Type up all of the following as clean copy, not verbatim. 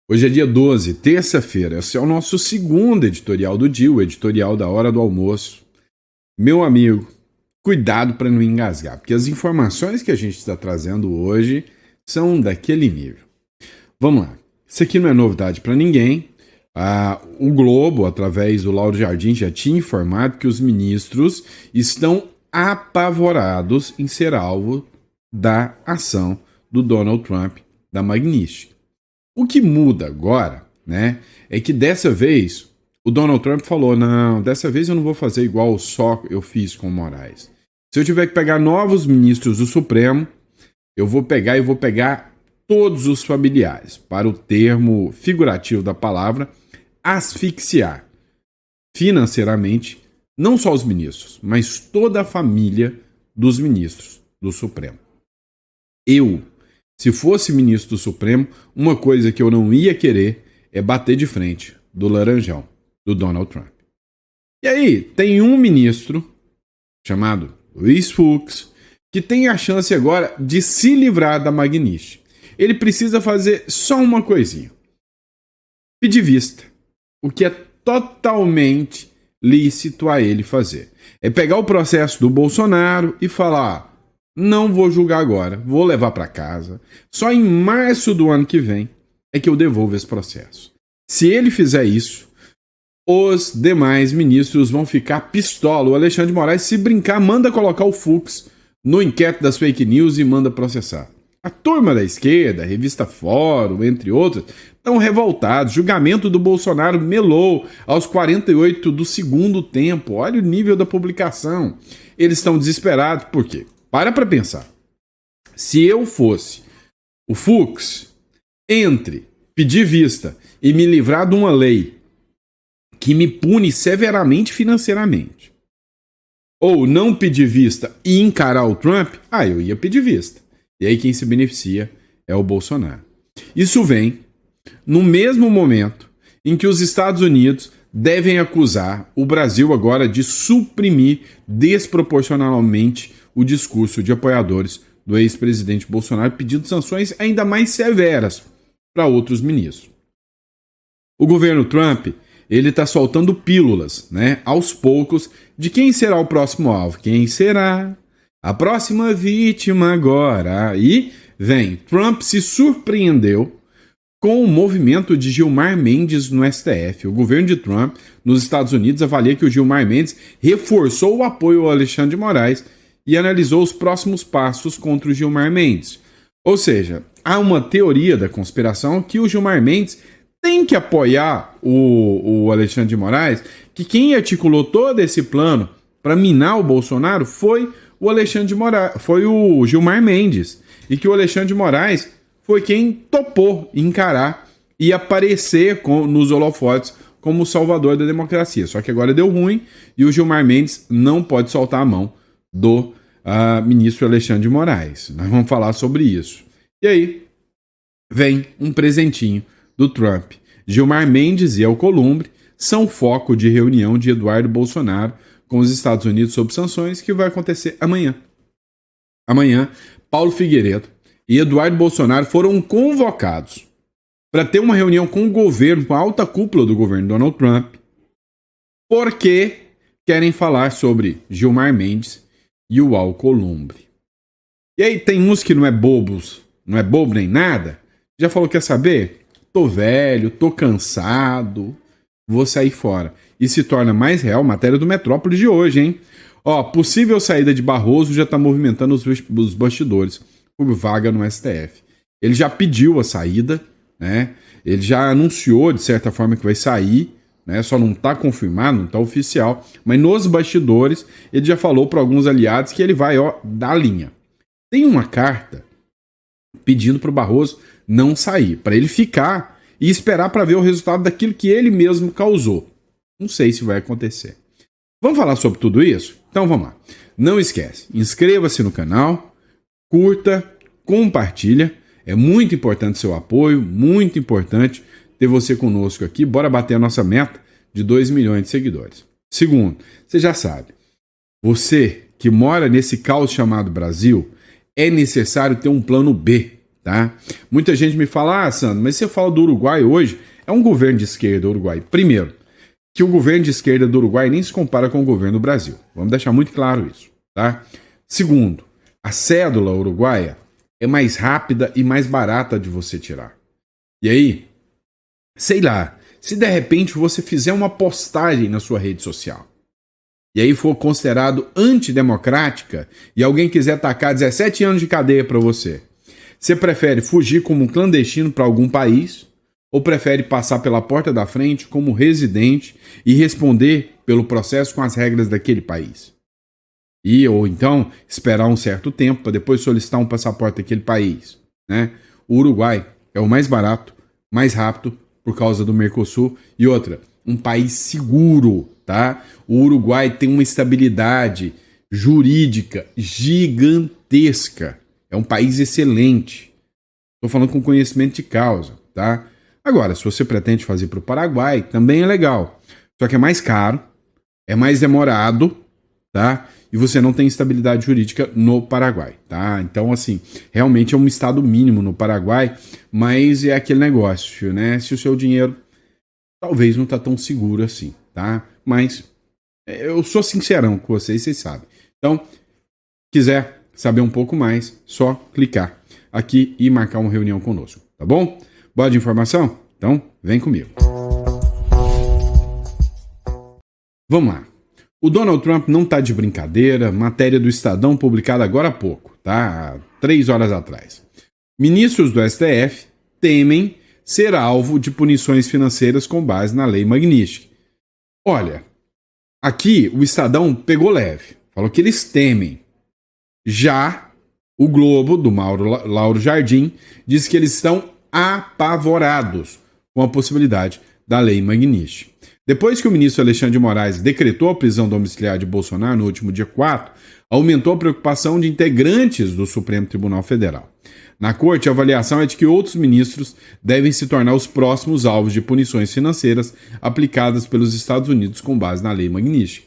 Hoje é dia 12, terça-feira. Esse é o nosso segundo editorial do dia, o editorial da hora do almoço. Meu amigo, cuidado para não engasgar, porque as informações que a gente está trazendo hoje são daquele nível. Vamos lá. Isso aqui não é novidade para ninguém. O Globo, através do Lauro Jardim, já tinha informado que os ministros estão apavorados em ser alvo da ação do Donald Trump, da Magnitsky. O que muda agora, né, é que dessa vez o Donald Trump falou, não, dessa vez eu não vou fazer igual só eu fiz com o Moraes. Se eu tiver que pegar novos ministros do Supremo, eu vou pegar todos os familiares, para o termo figurativo da palavra, asfixiar financeiramente, não só os ministros, mas toda a família dos ministros do Supremo. Se fosse ministro do Supremo, uma coisa que eu não ia querer é bater de frente do laranjão, do Donald Trump. E aí, tem um ministro, chamado Luiz Fux, que tem a chance agora de se livrar da Magnitsky. Ele precisa fazer só uma coisinha. Pedir vista. O que é totalmente lícito a ele fazer. É pegar o processo do Bolsonaro e falar... não vou julgar agora, vou levar para casa. Só em março do ano que vem é que eu devolvo esse processo. Se ele fizer isso, os demais ministros vão ficar pistola. O Alexandre de Moraes, se brincar, manda colocar o Fux no inquérito das fake news e manda processar. A turma da esquerda, a revista Fórum, entre outras, estão revoltados. Julgamento do Bolsonaro melou aos 48 do segundo tempo. Olha o nível da publicação. Eles estão desesperados. Por quê? Para pensar. Se eu fosse o Fux, entre pedir vista e me livrar de uma lei que me pune severamente financeiramente, ou não pedir vista e encarar o Trump, eu ia pedir vista. E aí quem se beneficia é o Bolsonaro. Isso vem no mesmo momento em que os Estados Unidos devem acusar o Brasil agora de suprimir desproporcionalmente o discurso de apoiadores do ex-presidente Bolsonaro, pedindo sanções ainda mais severas para outros ministros. O governo Trump, ele está soltando pílulas, né, aos poucos, de quem será o próximo alvo. Quem será a próxima vítima agora? Aí vem, Trump se surpreendeu com o movimento de Gilmar Mendes no STF. O governo de Trump, nos Estados Unidos, avalia que o Gilmar Mendes reforçou o apoio ao Alexandre de Moraes e analisou os próximos passos contra o Gilmar Mendes. Ou seja, há uma teoria da conspiração que o Gilmar Mendes tem que apoiar o Alexandre de Moraes, que quem articulou todo esse plano para minar o Bolsonaro foi o Alexandre de Moraes, foi o Gilmar Mendes, e que o Alexandre de Moraes foi quem topou encarar e aparecer nos holofotes como o salvador da democracia. Só que agora deu ruim e o Gilmar Mendes não pode soltar a mão do ministro Alexandre de Moraes. Nós vamos falar sobre isso. E aí vem um presentinho do Trump. Gilmar Mendes e Alcolumbre são foco de reunião de Eduardo Bolsonaro com os Estados Unidos sob sanções, que vai acontecer amanhã. Amanhã, Paulo Figueiredo e Eduardo Bolsonaro foram convocados para ter uma reunião com o governo, com a alta cúpula do governo Donald Trump, porque querem falar sobre Gilmar Mendes e o Alcolumbre. E aí tem uns que não é bobo nem nada, já falou, quer saber? Tô velho, tô cansado, vou sair fora. E se torna mais real matéria do Metrópole de hoje, hein? Possível saída de Barroso já tá movimentando os bastidores por vaga no STF. Ele já pediu a saída, né? Ele já anunciou, de certa forma, que vai sair, né? Só não está confirmado, não está oficial, mas nos bastidores ele já falou para alguns aliados que ele vai dar linha. Tem uma carta pedindo para o Barroso não sair, para ele ficar e esperar para ver o resultado daquilo que ele mesmo causou. Não sei se vai acontecer. Vamos falar sobre tudo isso? Então vamos lá. Não esquece, inscreva-se no canal, curta, compartilha. É muito importante seu apoio, muito importante ter você conosco aqui. Bora bater a nossa meta de 2 milhões de seguidores. Segundo, você já sabe, você que mora nesse caos chamado Brasil, é necessário ter um plano B. tá? Muita gente me fala, Sandro, mas você fala do Uruguai hoje, é um governo de esquerda, o Uruguai. Primeiro, que o governo de esquerda do Uruguai nem se compara com o governo do Brasil. Vamos deixar muito claro isso, tá? Segundo, a cédula uruguaia é mais rápida e mais barata de você tirar. E aí, sei lá, se de repente você fizer uma postagem na sua rede social e aí for considerado antidemocrática e alguém quiser tacar 17 anos de cadeia para você, você prefere fugir como um clandestino para algum país ou prefere passar pela porta da frente como residente e responder pelo processo com as regras daquele país? Ou então esperar um certo tempo para depois solicitar um passaporte daquele país, né? O Uruguai é o mais barato, mais rápido por causa do Mercosul e outra, um país seguro, tá? O Uruguai tem uma estabilidade jurídica gigantesca. É um país excelente. Estou falando com conhecimento de causa, tá? Agora, se você pretende fazer para o Paraguai, também é legal. Só que é mais caro, é mais demorado, tá? E você não tem estabilidade jurídica no Paraguai, tá? Então, assim, realmente é um estado mínimo no Paraguai, mas é aquele negócio, né? Se o seu dinheiro talvez não tá tão seguro assim, tá? Mas eu sou sincerão com vocês sabem. Então, quiser saber um pouco mais, só clicar aqui e marcar uma reunião conosco, tá bom? Bora de informação? Então, vem comigo. Vamos lá. O Donald Trump não tá de brincadeira, matéria do Estadão publicada agora há pouco, tá? 3 horas atrás. Ministros do STF temem ser alvo de punições financeiras com base na Lei Magnitsky. Olha, aqui o Estadão pegou leve, falou que eles temem. Já o Globo, do Lauro Jardim, diz que eles estão apavorados com a possibilidade da Lei Magnitsky. Depois que o ministro Alexandre de Moraes decretou a prisão domiciliar de Bolsonaro no último dia 4, aumentou a preocupação de integrantes do Supremo Tribunal Federal. Na corte, a avaliação é de que outros ministros devem se tornar os próximos alvos de punições financeiras aplicadas pelos Estados Unidos com base na Lei Magnitsky.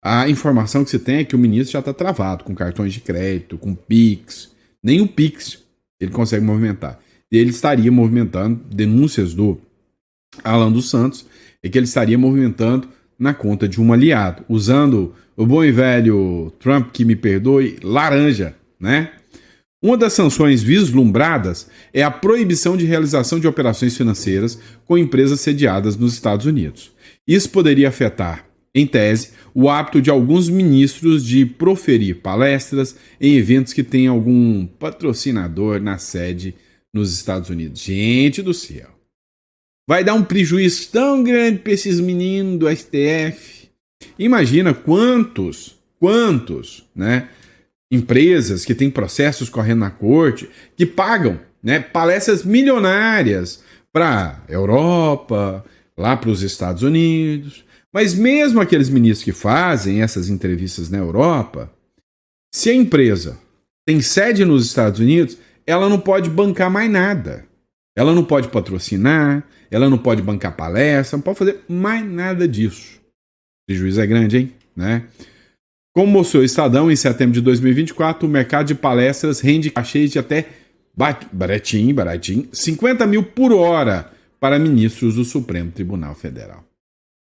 A informação que se tem é que o ministro já está travado com cartões de crédito, com Pix. Nem o Pix ele consegue movimentar. Ele estaria movimentando denúncias do Alan dos Santos, é que ele estaria movimentando na conta de um aliado, usando o bom e velho Trump, que me perdoe, laranja, né? Uma das sanções vislumbradas é a proibição de realização de operações financeiras com empresas sediadas nos Estados Unidos. Isso poderia afetar, em tese, o hábito de alguns ministros de proferir palestras em eventos que tenham algum patrocinador na sede nos Estados Unidos. Gente do céu! Vai dar um prejuízo tão grande para esses meninos do STF. Imagina quantos, né, empresas que têm processos correndo na corte, que pagam, né, palestras milionárias para a Europa, lá para os Estados Unidos. Mas mesmo aqueles ministros que fazem essas entrevistas na Europa, se a empresa tem sede nos Estados Unidos, ela não pode bancar mais nada. Ela não pode patrocinar, ela não pode bancar palestra, não pode fazer mais nada disso. O prejuízo é grande, hein? Né? Como mostrou o Estadão, em setembro de 2024, o mercado de palestras rende cachês de até baratinho, 50 mil por hora para ministros do Supremo Tribunal Federal.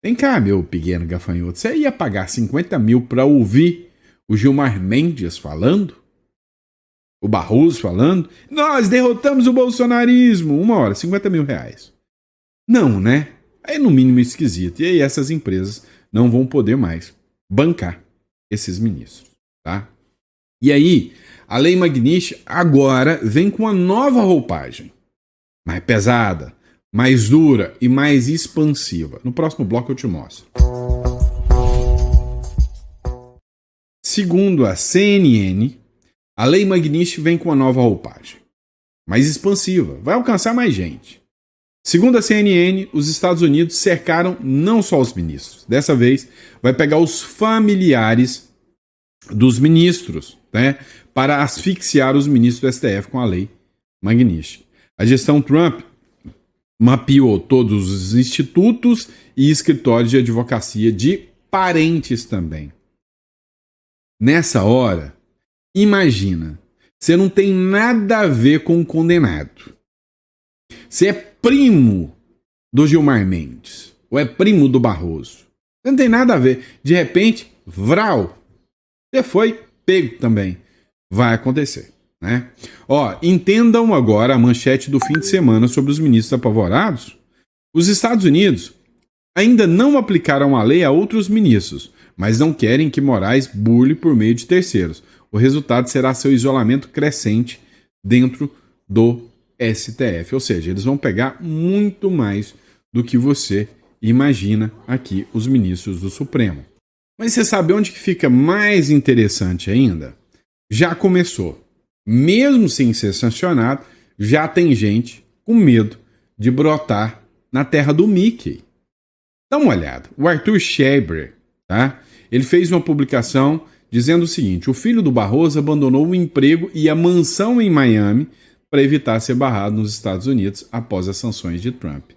Vem cá, meu pequeno gafanhoto, você ia pagar 50 mil para ouvir o Gilmar Mendes falando? O Barroso falando? Nós derrotamos o bolsonarismo. 1 hora, 50 mil reais. Não, né? É no mínimo esquisito. E aí essas empresas não vão poder mais bancar esses ministros, tá? E aí, a Lei Magnitsky agora vem com uma nova roupagem. Mais pesada, mais dura e mais expansiva. No próximo bloco eu te mostro. Segundo a CNN, a Lei Magnitsky vem com uma nova roupagem, mais expansiva, vai alcançar mais gente. Segundo a CNN, os Estados Unidos cercaram não só os ministros, dessa vez vai pegar os familiares dos ministros, né, para asfixiar os ministros do STF com a Lei Magnitsky. A gestão Trump mapeou todos os institutos e escritórios de advocacia de parentes também. Nessa hora, imagina, Você não tem nada a ver com o condenado. Você é primo do Gilmar Mendes, ou é primo do Barroso. Você não tem nada a ver. De repente, vral, você foi pego também. Vai acontecer, né? Ó, entendam agora a manchete do fim de semana sobre os ministros apavorados. Os Estados Unidos ainda não aplicaram a lei a outros ministros, mas não querem que Moraes burle por meio de terceiros. O resultado será seu isolamento crescente dentro do STF. Ou seja, eles vão pegar muito mais do que você imagina aqui, os ministros do Supremo. Mas você sabe onde que fica mais interessante ainda? Já começou. Mesmo sem ser sancionado, já tem gente com medo de brotar na terra do Mickey. Dá uma olhada. O Arthur Schreiber, tá? Ele fez uma publicação dizendo o seguinte: o filho do Barroso abandonou o emprego e a mansão em Miami para evitar ser barrado nos Estados Unidos após as sanções de Trump.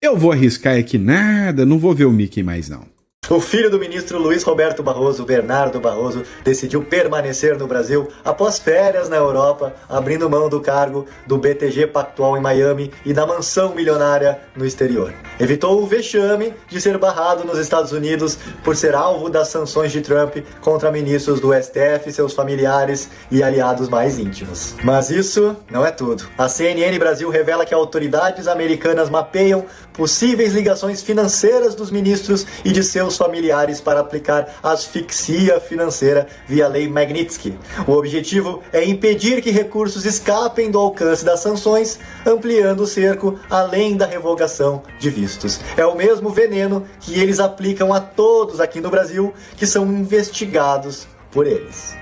Eu vou arriscar aqui nada, não vou ver o Mickey mais não. O filho do ministro Luiz Roberto Barroso, Bernardo Barroso, decidiu permanecer no Brasil após férias na Europa, abrindo mão do cargo do BTG Pactual em Miami e da mansão milionária no exterior. Evitou o vexame de ser barrado nos Estados Unidos por ser alvo das sanções de Trump contra ministros do STF, seus familiares e aliados mais íntimos. Mas isso não é tudo. A CNN Brasil revela que autoridades americanas mapeiam possíveis ligações financeiras dos ministros e de seus familiares para aplicar asfixia financeira via lei Magnitsky. O objetivo é impedir que recursos escapem do alcance das sanções, ampliando o cerco além da revogação de vistos. É o mesmo veneno que eles aplicam a todos aqui no Brasil que são investigados por eles.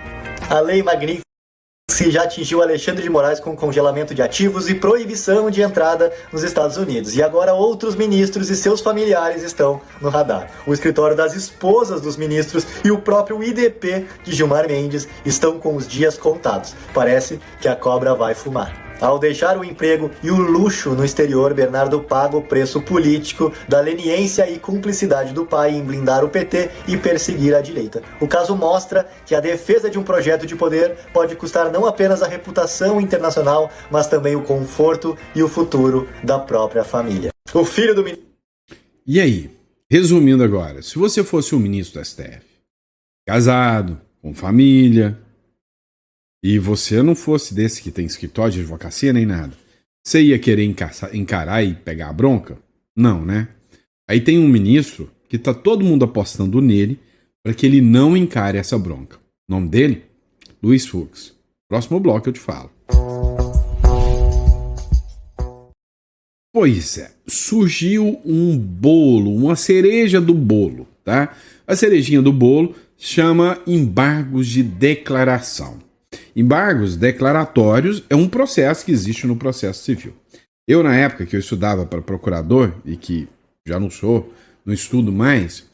A lei Magnitsky já atingiu Alexandre de Moraes com congelamento de ativos e proibição de entrada nos Estados Unidos. E agora outros ministros e seus familiares estão no radar. O escritório das esposas dos ministros e o próprio IDP de Gilmar Mendes estão com os dias contados. Parece que a cobra vai fumar. Ao deixar o emprego e o luxo no exterior, Bernardo paga o preço político da leniência e cumplicidade do pai em blindar o PT e perseguir a direita. O caso mostra que a defesa de um projeto de poder pode custar não apenas a reputação internacional, mas também o conforto e o futuro da própria família. O filho do ministro... E aí, resumindo agora, se você fosse um ministro do STF, casado, com família, e você não fosse desse que tem escritório de advocacia nem nada, você ia querer encarar e pegar a bronca? Não, né? Aí tem um ministro que tá todo mundo apostando nele para que ele não encare essa bronca. O nome dele? Luiz Fux. Próximo bloco eu te falo. Pois é, surgiu um bolo, uma cereja do bolo, tá? A cerejinha do bolo chama embargos de declaração. Embargos declaratórios é um processo que existe no processo civil. Eu, na época que eu estudava para procurador, e que já não sou, não estudo mais,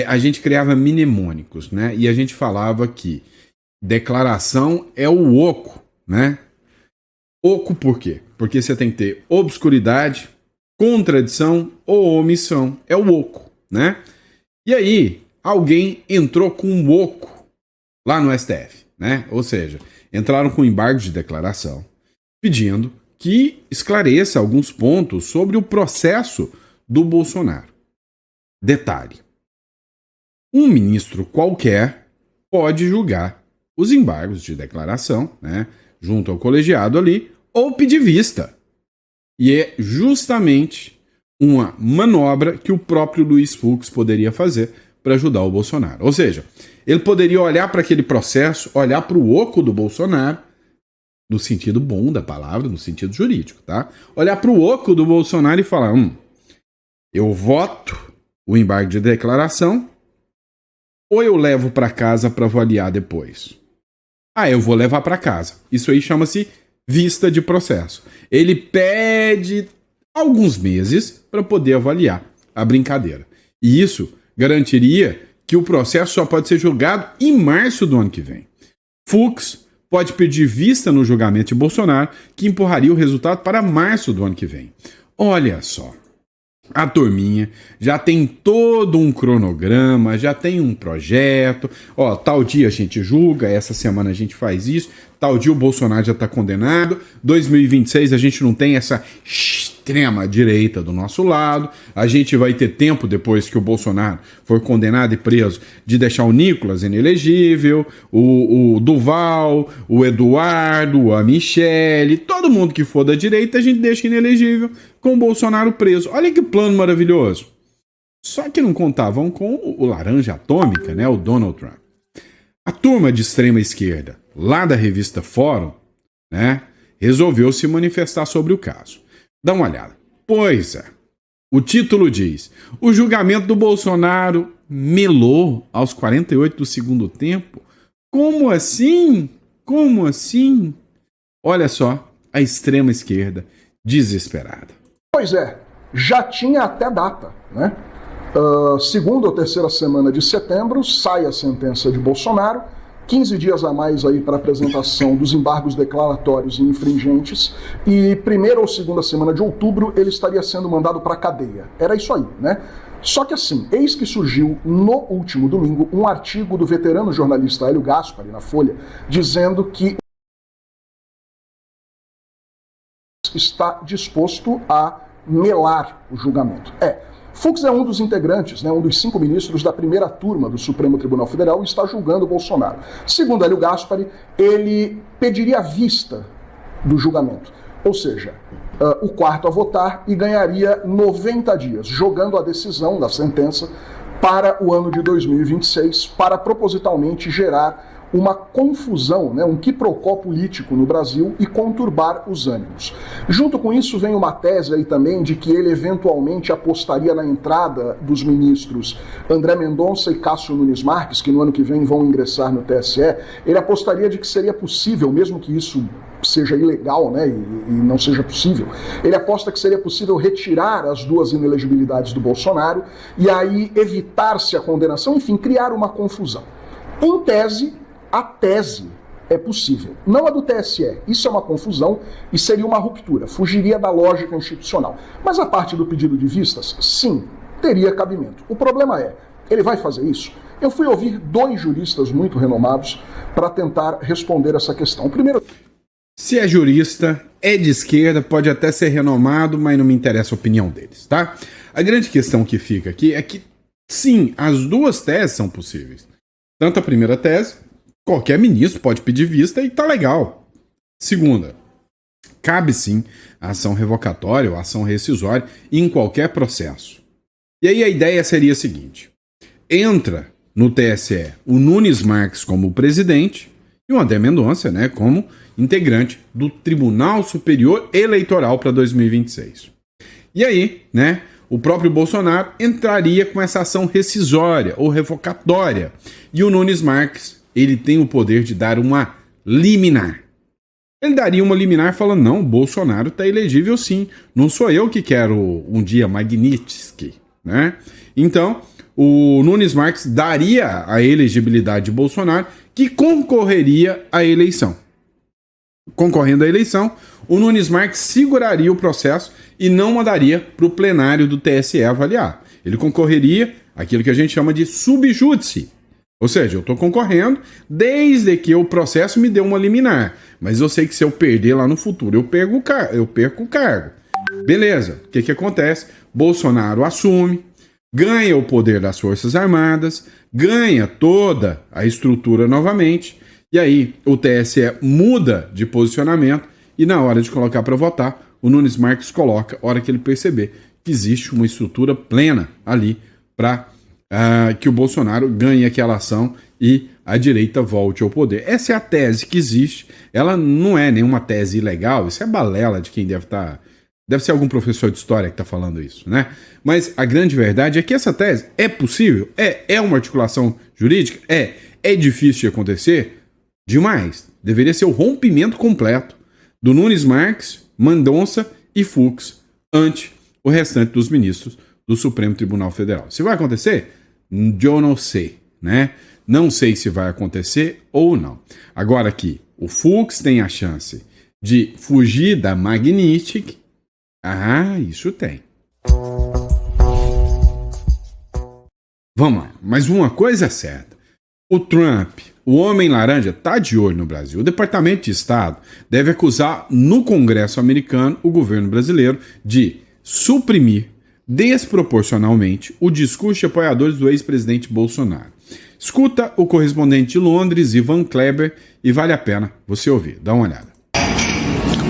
a gente criava mnemônicos, né? E a gente falava que declaração é o oco, né? Oco por quê? Porque você tem que ter obscuridade, contradição ou omissão. É o oco, né? E aí, alguém entrou com um oco lá no STF, né? Ou seja, entraram com embargo de declaração, pedindo que esclareça alguns pontos sobre o processo do Bolsonaro. Detalhe: um ministro qualquer pode julgar os embargos de declaração, né, junto ao colegiado ali, ou pedir vista. E é justamente uma manobra que o próprio Luiz Fux poderia fazer para ajudar o Bolsonaro. Ou seja, ele poderia olhar para aquele processo, olhar para o oco do Bolsonaro, no sentido bom da palavra, no sentido jurídico, tá? Olhar para o oco do Bolsonaro e falar, eu voto o embargo de declaração ou eu levo para casa para avaliar depois? Eu vou levar para casa. Isso aí chama-se vista de processo. Ele pede alguns meses para poder avaliar a brincadeira. E isso garantiria que o processo só pode ser julgado em março do ano que vem. Fux pode pedir vista no julgamento de Bolsonaro, que empurraria o resultado para março do ano que vem. Olha só. A turminha já tem todo um cronograma, já tem um projeto. Ó, tal dia a gente julga, essa semana a gente faz isso, tal dia o Bolsonaro já está condenado, 2026 a gente não tem essa extrema direita do nosso lado, a gente vai ter tempo depois que o Bolsonaro for condenado e preso de deixar o Nicolas inelegível, o Duval, o Eduardo, a Michele, todo mundo que for da direita a gente deixa inelegível com o Bolsonaro preso. Olha que plano maravilhoso. Só que não contavam com o laranja atômica, né, o Donald Trump. A turma de extrema esquerda, lá da revista Fórum, né, resolveu se manifestar sobre o caso. Dá uma olhada. Pois é. O título diz: o julgamento do Bolsonaro melou aos 48 do segundo tempo. Como assim? Como assim? Olha só, a extrema esquerda desesperada. Pois é, já tinha até data, né? Segunda ou terceira semana de setembro sai a sentença de Bolsonaro, 15 dias a mais aí para apresentação dos embargos declaratórios e infringentes, e primeira ou segunda semana de outubro ele estaria sendo mandado para a cadeia. Era isso aí, né? Só que assim, eis que surgiu no último domingo um artigo do veterano jornalista Hélio Gaspari na Folha, dizendo que está disposto a melar o julgamento. Fux é um dos integrantes, né, um dos 5 ministros da primeira turma do Supremo Tribunal Federal e está julgando Bolsonaro. Segundo Hélio Gaspari, ele pediria a vista do julgamento, ou seja, o quarto a votar, e ganharia 90 dias, jogando a decisão da sentença para o ano de 2026, para propositalmente gerar uma confusão, né, um quiprocó político no Brasil e conturbar os ânimos. Junto com isso vem uma tese aí também de que ele eventualmente apostaria na entrada dos ministros André Mendonça e Cássio Nunes Marques, que no ano que vem vão ingressar no TSE. Ele apostaria de que seria possível, mesmo que isso seja ilegal, né, e não seja possível, ele aposta que seria possível retirar as 2 inelegibilidades do Bolsonaro e aí evitar-se a condenação, enfim, criar uma confusão. Em tese, a tese é possível, não a do TSE. Isso é uma confusão e seria uma ruptura, fugiria da lógica institucional. Mas a parte do pedido de vistas, sim, teria cabimento. O problema é, ele vai fazer isso? Eu fui ouvir 2 juristas muito renomados para tentar responder essa questão. O primeiro... Se é jurista, é de esquerda, pode até ser renomado, mas não me interessa a opinião deles, tá? A grande questão que fica aqui é que, sim, as 2 teses são possíveis. Tanto a primeira tese, qualquer ministro pode pedir vista e tá legal. Segunda, cabe sim a ação revocatória ou ação rescisória em qualquer processo. E aí a ideia seria a seguinte: entra no TSE o Nunes Marques como presidente e o André Mendonça, né, como integrante do Tribunal Superior Eleitoral para 2026. E aí, né, o próprio Bolsonaro entraria com essa ação rescisória ou revocatória. E o Nunes Marques, ele tem o poder de dar uma liminar. Ele daria uma liminar falando: não, Bolsonaro está elegível sim, não sou eu que quero um dia Magnitsky, né? Então, o Nunes Marques daria a elegibilidade de Bolsonaro, que concorreria à eleição. Concorrendo à eleição, o Nunes Marques seguraria o processo e não mandaria para o plenário do TSE avaliar. Ele concorreria àquilo que a gente chama de subjúdice. Ou seja, eu estou concorrendo desde que o processo me dê uma liminar. Mas eu sei que se eu perder lá no futuro, eu perco o cargo. Beleza, o que acontece? Bolsonaro assume, ganha o poder das Forças Armadas, ganha toda a estrutura novamente, e aí o TSE muda de posicionamento e na hora de colocar para votar, o Nunes Marques coloca, a hora que ele perceber que existe uma estrutura plena ali para que o Bolsonaro ganhe aquela ação e a direita volte ao poder. Essa é a tese que existe. Ela não é nenhuma tese ilegal, isso é balela de quem deve estar... Deve ser algum professor de história que está falando isso, né? Mas a grande verdade é que essa tese é possível, é uma articulação jurídica, é difícil de acontecer demais. Deveria ser o rompimento completo do Nunes Marques, Mendonça e Fux ante o restante dos ministros do Supremo Tribunal Federal. Se vai acontecer? Eu não sei, né? Não sei se vai acontecer ou não. Agora que o Fux tem a chance de fugir da Magnitsky, isso tem. Vamos lá, mas uma coisa é certa. O Trump, o homem laranja, está de olho no Brasil. O Departamento de Estado deve acusar no Congresso americano o governo brasileiro de suprimir desproporcionalmente o discurso de apoiadores do ex-presidente Bolsonaro. Escuta o correspondente de Londres, Ivan Kleber, e vale a pena você ouvir. Dá uma olhada.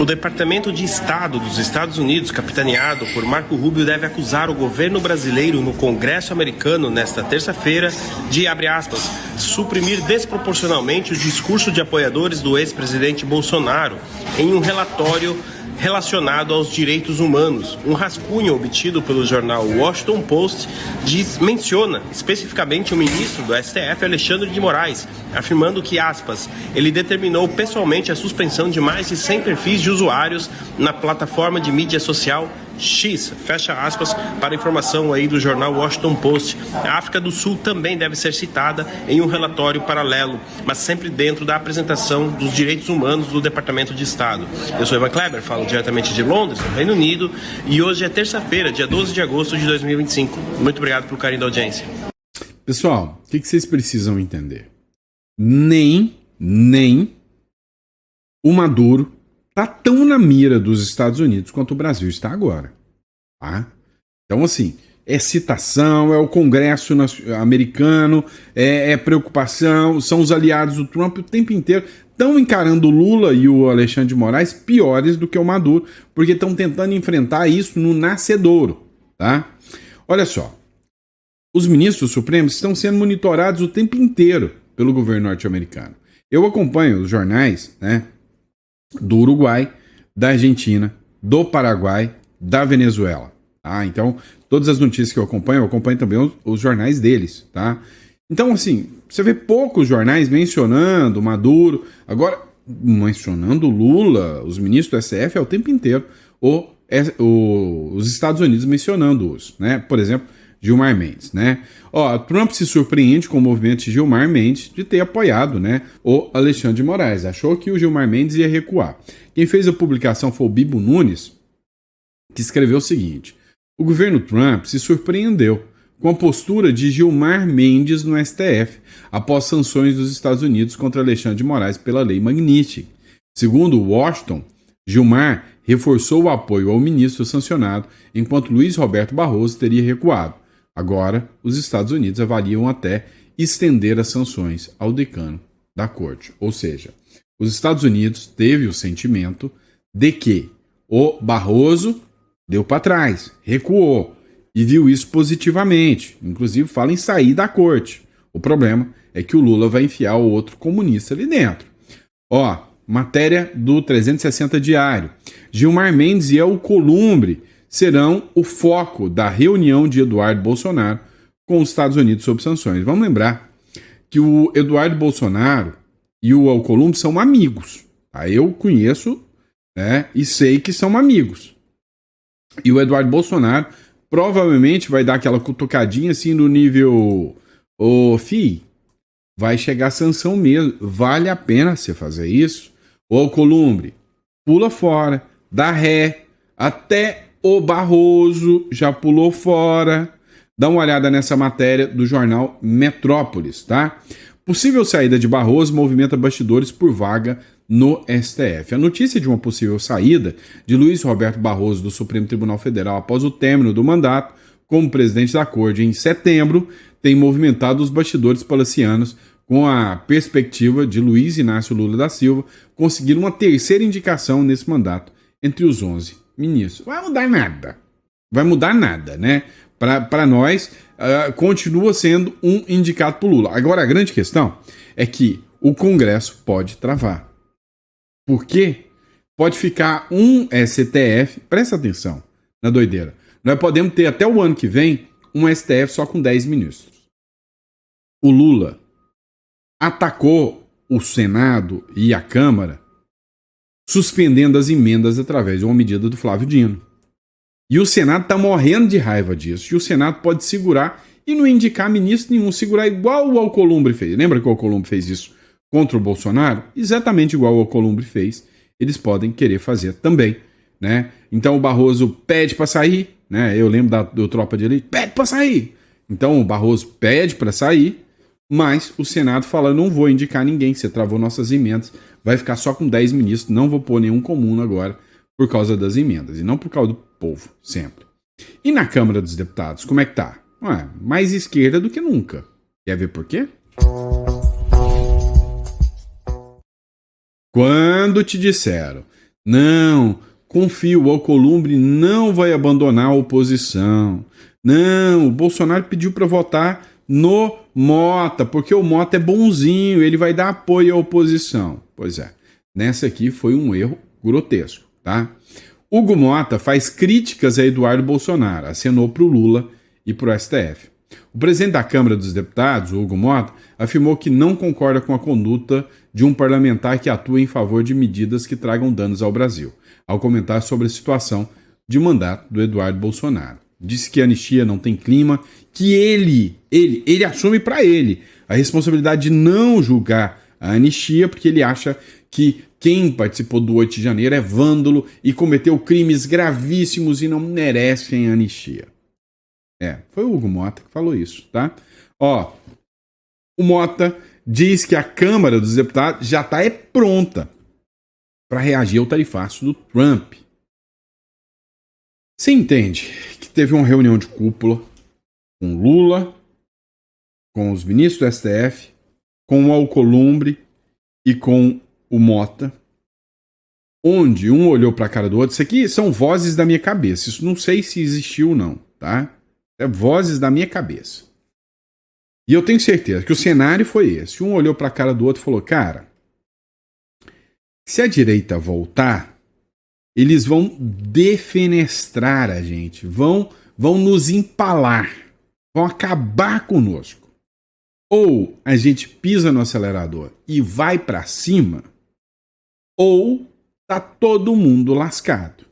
O Departamento de Estado dos Estados Unidos, capitaneado por Marco Rubio, deve acusar o governo brasileiro no Congresso americano nesta terça-feira de, abre aspas, suprimir desproporcionalmente o discurso de apoiadores do ex-presidente Bolsonaro em um relatório relacionado aos direitos humanos. Um rascunho obtido pelo jornal Washington Post menciona especificamente o ministro do STF, Alexandre de Moraes, afirmando que, aspas, ele determinou pessoalmente a suspensão de mais de 100 perfis de usuários na plataforma de mídia social X, fecha aspas, para informação aí do jornal Washington Post. A África do Sul também deve ser citada em um relatório paralelo, mas sempre dentro da apresentação dos direitos humanos do Departamento de Estado. Eu sou Ivan Kleber, falo diretamente de Londres, no Reino Unido, e hoje é terça-feira, dia 12 de agosto de 2025. Muito obrigado pelo carinho da audiência. Pessoal, o que vocês precisam entender? Nem o Maduro está tão na mira dos Estados Unidos quanto o Brasil está agora. Tá? Então, assim, é citação, é o Congresso americano, é preocupação, são os aliados do Trump o tempo inteiro. Estão encarando o Lula e o Alexandre de Moraes piores do que o Maduro, porque estão tentando enfrentar isso no nascedouro. Tá? Olha só, os ministros supremos estão sendo monitorados o tempo inteiro pelo governo norte-americano. Eu acompanho os jornais, né, do Uruguai, da Argentina, do Paraguai, da Venezuela. Tá? Então, todas as notícias que eu acompanho também os jornais deles. Tá? Então, assim, você vê poucos jornais mencionando Maduro, agora mencionando Lula, os ministros do STF é o tempo inteiro, os Estados Unidos mencionando-os, né? Por exemplo, Gilmar Mendes, né? Trump se surpreende com o movimento de Gilmar Mendes de ter apoiado, né, o Alexandre de Moraes. Achou que o Gilmar Mendes ia recuar. Quem fez a publicação foi o Bibo Nunes, que escreveu o seguinte: o governo Trump se surpreendeu com a postura de Gilmar Mendes no STF após sanções dos Estados Unidos contra Alexandre de Moraes pela Lei Magnitsky. Segundo Washington, Gilmar reforçou o apoio ao ministro sancionado, enquanto Luiz Roberto Barroso teria recuado. Agora, os Estados Unidos avaliam até estender as sanções ao decano da corte. Ou seja, os Estados Unidos teve o sentimento de que o Barroso deu para trás, recuou, e viu isso positivamente. Inclusive fala em sair da corte. O problema é que o Lula vai enfiar o outro comunista ali dentro. Matéria do 360 Diário. Gilmar Mendes e Alcolumbre serão o foco da reunião de Eduardo Bolsonaro com os Estados Unidos sob sanções. Vamos lembrar que o Eduardo Bolsonaro e o Alcolumbre são amigos. Tá? Eu conheço, né, e sei que são amigos. E o Eduardo Bolsonaro provavelmente vai dar aquela cutucadinha assim no nível: vai chegar sanção mesmo, vale a pena você fazer isso? O Alcolumbre pula fora, dá ré, até o Barroso já pulou fora. Dá uma olhada nessa matéria do jornal Metrópolis, tá? Possível saída de Barroso movimenta bastidores por vaga no STF. A notícia de uma possível saída de Luiz Roberto Barroso do Supremo Tribunal Federal após o término do mandato como presidente da Corte em setembro tem movimentado os bastidores palacianos, com a perspectiva de Luiz Inácio Lula da Silva conseguir uma terceira indicação nesse mandato entre os 11 ministros. Vai mudar nada, né? Para nós, continua sendo um indicado por Lula. Agora, a grande questão é que o Congresso pode travar. Por quê? Pode ficar um STF, presta atenção na doideira, nós podemos ter até o ano que vem um STF só com 10 ministros. O Lula atacou o Senado e a Câmara suspendendo as emendas através de uma medida do Flávio Dino. E o Senado está morrendo de raiva disso. E o Senado pode segurar e não indicar ministro nenhum, segurar igual o Alcolumbre fez. Lembra que o Alcolumbre fez isso contra o Bolsonaro? Exatamente igual o Alcolumbre fez. Eles podem querer fazer também, né? Então o Barroso pede para sair, né? Eu lembro do Tropa de Elite, pede para sair. Então o Barroso pede para sair, mas o Senado fala, não vou indicar ninguém, você travou nossas emendas, vai ficar só com 10 ministros, não vou pôr nenhum comum agora por causa das emendas, e não por causa do povo, sempre. E na Câmara dos Deputados, como é que tá? Ué, mais esquerda do que nunca. Quer ver por quê? Quando te disseram, não, confio, o Alcolumbre não vai abandonar a oposição. Não, o Bolsonaro pediu para votar no Mota, porque o Mota é bonzinho, ele vai dar apoio à oposição. Pois é, nessa aqui foi um erro grotesco, tá? Hugo Mota faz críticas a Eduardo Bolsonaro, acenou para o Lula e para o STF. O presidente da Câmara dos Deputados, Hugo Mota, afirmou que não concorda com a conduta de um parlamentar que atua em favor de medidas que tragam danos ao Brasil, ao comentar sobre a situação de mandato do Eduardo Bolsonaro. Disse que a anistia não tem clima, que ele assume para ele a responsabilidade de não julgar a anistia, porque ele acha que quem participou do 8 de janeiro é vândalo e cometeu crimes gravíssimos e não merecem anistia. Foi o Hugo Mota que falou isso, tá? Ó, o Mota diz que a Câmara dos Deputados já está pronta para reagir ao tarifaço do Trump. Você entende que teve uma reunião de cúpula com Lula, com os ministros do STF, com o Alcolumbre e com o Mota, onde um olhou para a cara do outro. Isso aqui são vozes da minha cabeça, isso não sei se existiu ou não, tá? É vozes da minha cabeça. E eu tenho certeza que o cenário foi esse. Um olhou para a cara do outro e falou, cara, se a direita voltar, eles vão defenestrar a gente, vão nos empalar, vão acabar conosco. Ou a gente pisa no acelerador e vai para cima, ou tá todo mundo lascado.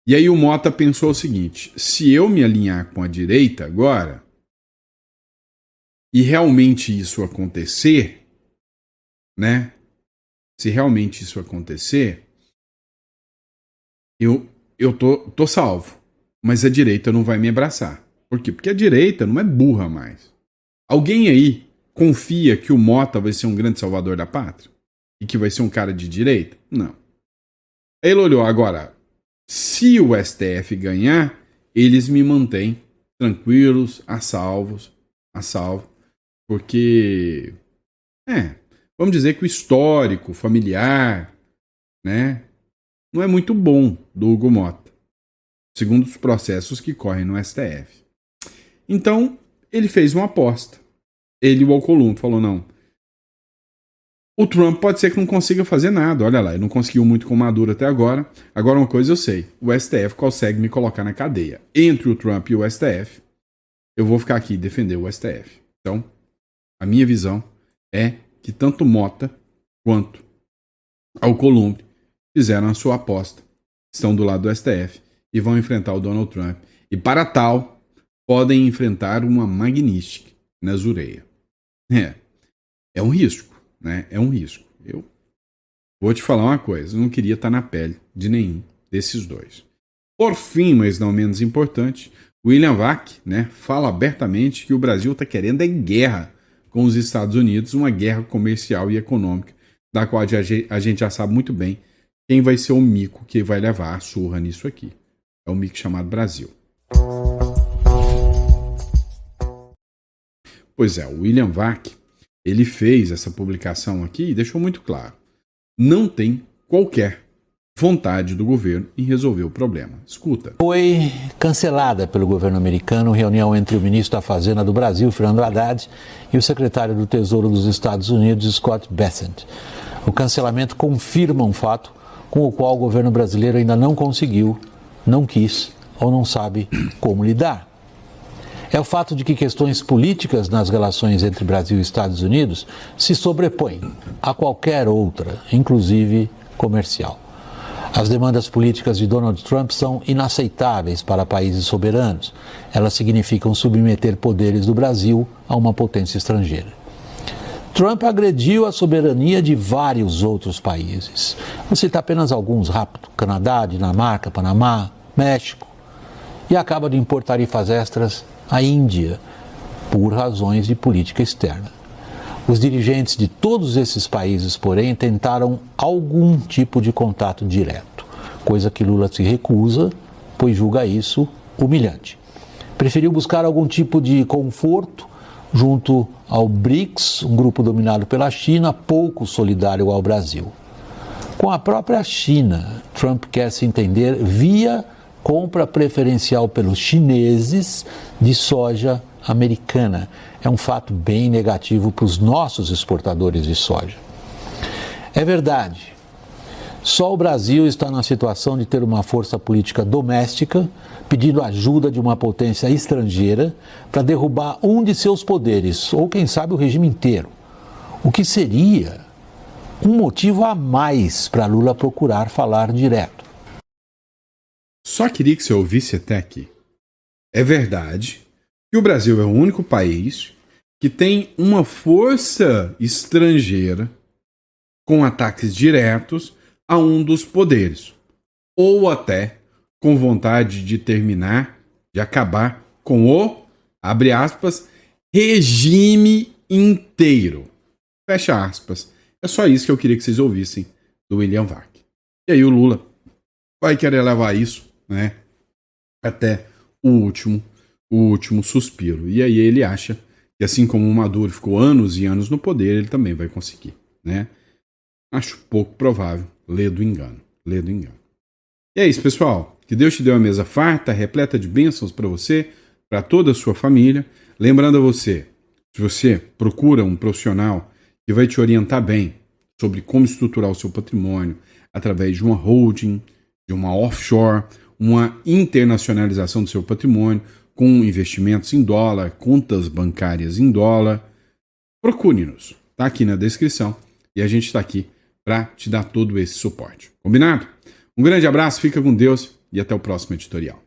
E aí o Mota pensou o seguinte, se eu me alinhar com a direita agora, e realmente isso acontecer, né? Se realmente isso acontecer, eu tô salvo. Mas a direita não vai me abraçar. Por quê? Porque a direita não é burra mais. Alguém aí confia que o Mota vai ser um grande salvador da pátria? E que vai ser um cara de direita? Não. Aí ele olhou, agora, se o STF ganhar, eles me mantêm tranquilos, a salvo, porque, vamos dizer que o histórico familiar, né, não é muito bom do Hugo Mota, segundo os processos que correm no STF. Então, ele fez uma aposta. Ele e o Alcolumbre falou, não, o Trump pode ser que não consiga fazer nada, olha lá, ele não conseguiu muito com o Maduro até agora. Agora uma coisa eu sei, o STF consegue me colocar na cadeia. Entre o Trump e o STF, eu vou ficar aqui e defender o STF. Então, a minha visão é que tanto Mota quanto Alcolumbre fizeram a sua aposta, estão do lado do STF e vão enfrentar o Donald Trump. E para tal, podem enfrentar uma magnífica na Zureia. É um risco, né? É um risco. Eu vou te falar uma coisa, eu não queria estar na pele de nenhum desses dois. Por fim, mas não menos importante, William Vac, né, fala abertamente que o Brasil está querendo guerra com os Estados Unidos, uma guerra comercial e econômica, da qual a gente já sabe muito bem quem vai ser o mico que vai levar a surra nisso aqui. É o mico chamado Brasil. Pois é, o William Vac, ele fez essa publicação aqui e deixou muito claro. Não tem qualquer vontade do governo em resolver o problema. Escuta. Foi cancelada pelo governo americano reunião entre o ministro da Fazenda do Brasil, Fernando Haddad, e o secretário do Tesouro dos Estados Unidos, Scott Bessent. O cancelamento confirma um fato com o qual o governo brasileiro ainda não conseguiu, não quis ou não sabe como lidar. É o fato de que questões políticas nas relações entre Brasil e Estados Unidos se sobrepõem a qualquer outra, inclusive comercial. As demandas políticas de Donald Trump são inaceitáveis para países soberanos. Elas significam submeter poderes do Brasil a uma potência estrangeira. Trump agrediu a soberania de vários outros países. Vou citar apenas alguns rápido: Canadá, Dinamarca, Panamá, México. E acaba de impor tarifas extras à Índia, por razões de política externa. Os dirigentes de todos esses países, porém, tentaram algum tipo de contato direto, coisa que Lula se recusa, pois julga isso humilhante. Preferiu buscar algum tipo de conforto junto ao BRICS, um grupo dominado pela China, pouco solidário ao Brasil. Com a própria China, Trump quer se entender via compra preferencial pelos chineses de soja americana. É um fato bem negativo para os nossos exportadores de soja. É verdade, só o Brasil está na situação de ter uma força política doméstica pedindo ajuda de uma potência estrangeira para derrubar um de seus poderes, ou quem sabe o regime inteiro. O que seria um motivo a mais para Lula procurar falar direto. Só queria que você ouvisse até aqui. É verdade que o Brasil é o único país que tem uma força estrangeira com ataques diretos a um dos poderes, ou até com vontade de terminar, de acabar com o, abre aspas, regime inteiro. Fecha aspas. É só isso que eu queria que vocês ouvissem do William Vac. E aí o Lula vai querer levar isso, né, até o último suspiro. E aí ele acha que, assim como o Maduro ficou anos e anos no poder, ele também vai conseguir, né? Acho pouco provável. Lê do engano. E é isso, pessoal. Que Deus te dê uma mesa farta, repleta de bênçãos para você, para toda a sua família. Lembrando a você, se você procura um profissional que vai te orientar bem sobre como estruturar o seu patrimônio através de uma holding, de uma offshore, uma internacionalização do seu patrimônio com investimentos em dólar, contas bancárias em dólar, procure-nos. Está aqui na descrição e a gente está aqui para te dar todo esse suporte. Combinado? Um grande abraço, fica com Deus e até o próximo editorial.